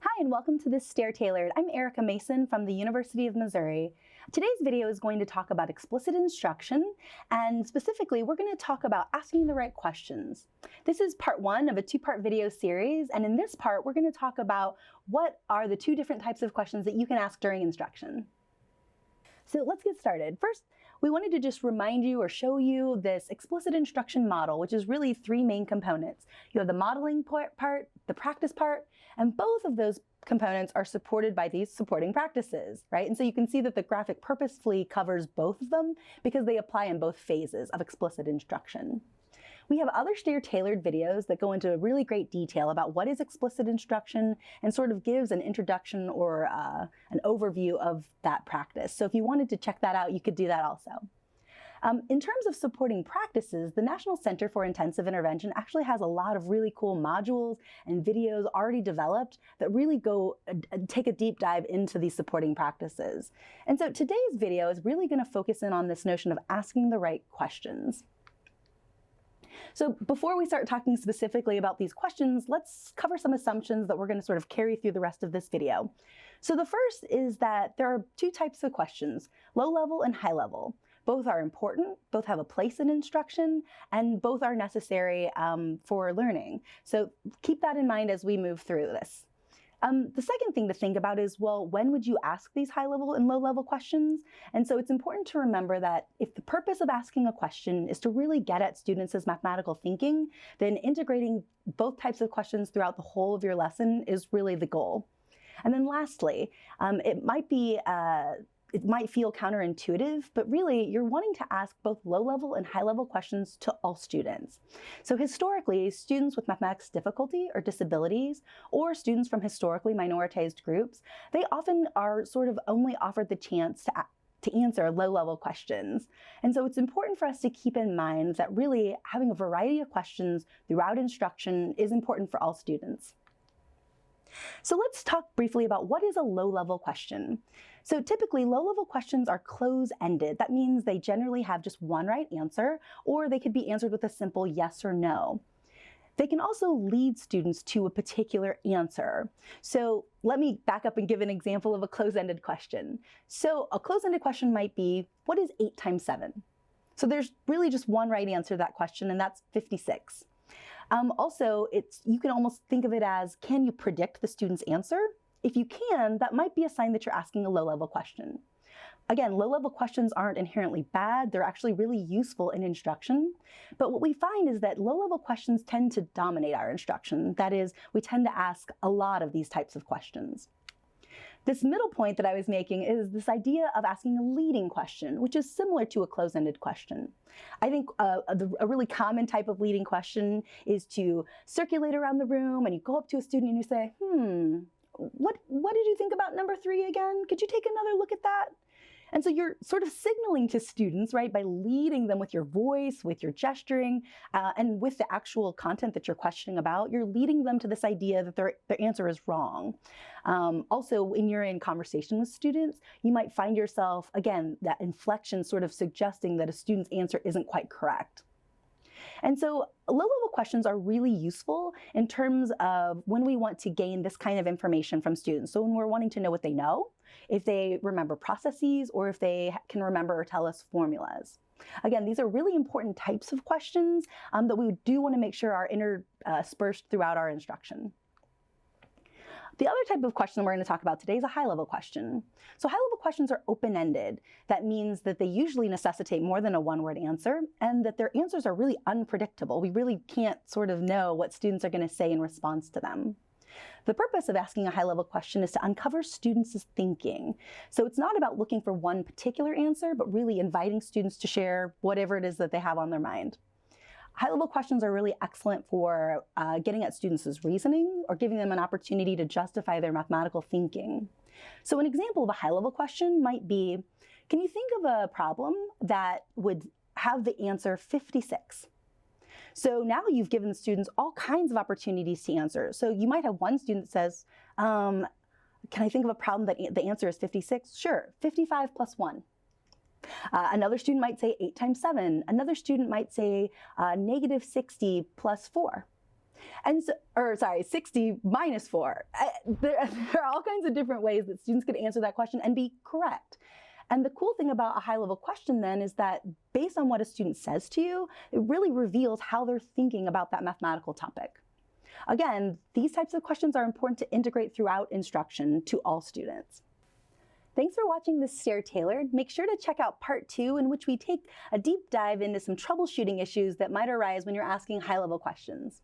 Hi, and welcome to this STAIR Tailored. I'm Erica Mason from the University of Missouri. Today's video is going to talk about explicit instruction, and specifically, we're going to talk about asking the right questions. This is part one of a two-part video series, and in this part, we're going to talk about what are the two different types of questions that you can ask during instruction. So let's get started. First, we wanted to just remind you or show you this explicit instruction model, which is really three main components. You have the modeling part, the practice part, and both of those components are supported by these supporting practices, right? And so you can see that the graphic purposefully covers both of them because they apply in both phases of explicit instruction. We have other STAIR tailored videos that go into really great detail about what is explicit instruction and sort of gives an introduction or an overview of that practice. So if you wanted to check that out, you could do that also. In terms of supporting practices, the National Center for Intensive Intervention actually has a lot of really cool modules and videos already developed that really take a deep dive into these supporting practices. And so today's video is really going to focus in on this notion of asking the right questions. So before we start talking specifically about these questions, let's cover some assumptions that we're going to sort of carry through the rest of this video. So the first is that there are two types of questions, low level and high level. Both are important, both have a place in instruction, and both are necessary for learning. So keep that in mind as we move through this. The second thing to think about is, well, when would you ask these high-level and low-level questions? And so it's important to remember that if the purpose of asking a question is to really get at students' mathematical thinking, then integrating both types of questions throughout the whole of your lesson is really the goal. And then lastly, it might feel counterintuitive, but really you're wanting to ask both low-level and high-level questions to all students. So historically, students with mathematics difficulty or disabilities, or students from historically minoritized groups, they often are sort of only offered the chance to answer low-level questions. And so it's important for us to keep in mind that really having a variety of questions throughout instruction is important for all students. So let's talk briefly about what is a low-level question. So typically, low-level questions are close-ended. That means they generally have just one right answer, or they could be answered with a simple yes or no. They can also lead students to a particular answer. So let me back up and give an example of a close-ended question. So a close-ended question might be, what is 8 times 7? So there's really just one right answer to that question, and that's 56. Also, you can almost think of it as, can you predict the student's answer? If you can, that might be a sign that you're asking a low-level question. Again, low-level questions aren't inherently bad. They're actually really useful in instruction. But what we find is that low-level questions tend to dominate our instruction. That is, we tend to ask a lot of these types of questions. This middle point that I was making is this idea of asking a leading question, which is similar to a close-ended question. I think a really common type of leading question is to circulate around the room and you go up to a student and you say, what did you think about number 3 again? Could you take another look at that? And so you're sort of signaling to students, right, by leading them with your voice, with your gesturing, and with the actual content that you're questioning about, you're leading them to this idea that their answer is wrong. Also, when you're in conversation with students, you might find yourself, again, that inflection sort of suggesting that a student's answer isn't quite correct. And so low-level questions are really useful in terms of when we want to gain this kind of information from students. So when we're wanting to know what they know, if they remember processes, or if they can remember or tell us formulas. Again, these are really important types of questions that we do want to make sure are interspersed throughout our instruction. The other type of question we're going to talk about today is a high-level question. So high-level questions are open-ended. That means that they usually necessitate more than a one-word answer, and that their answers are really unpredictable. We really can't sort of know what students are going to say in response to them. The purpose of asking a high-level question is to uncover students' thinking. So it's not about looking for one particular answer, but really inviting students to share whatever it is that they have on their mind. High-level questions are really excellent for getting at students' reasoning or giving them an opportunity to justify their mathematical thinking. So an example of a high-level question might be, can you think of a problem that would have the answer 56? So now you've given the students all kinds of opportunities to answer. So you might have one student that says, can I think of a problem that the answer is 56? Sure, 55 plus 1. Another student might say 8 times 7. Another student might say -60 plus 4. And so, or sorry, 60 minus 4. There are all kinds of different ways that students could answer that question and be correct. And the cool thing about a high-level question then is that based on what a student says to you, it really reveals how they're thinking about that mathematical topic. Again, these types of questions are important to integrate throughout instruction to all students. Thanks for watching this STAIR Tailored. Make sure to check out part 2, in which we take a deep dive into some troubleshooting issues that might arise when you're asking high-level questions.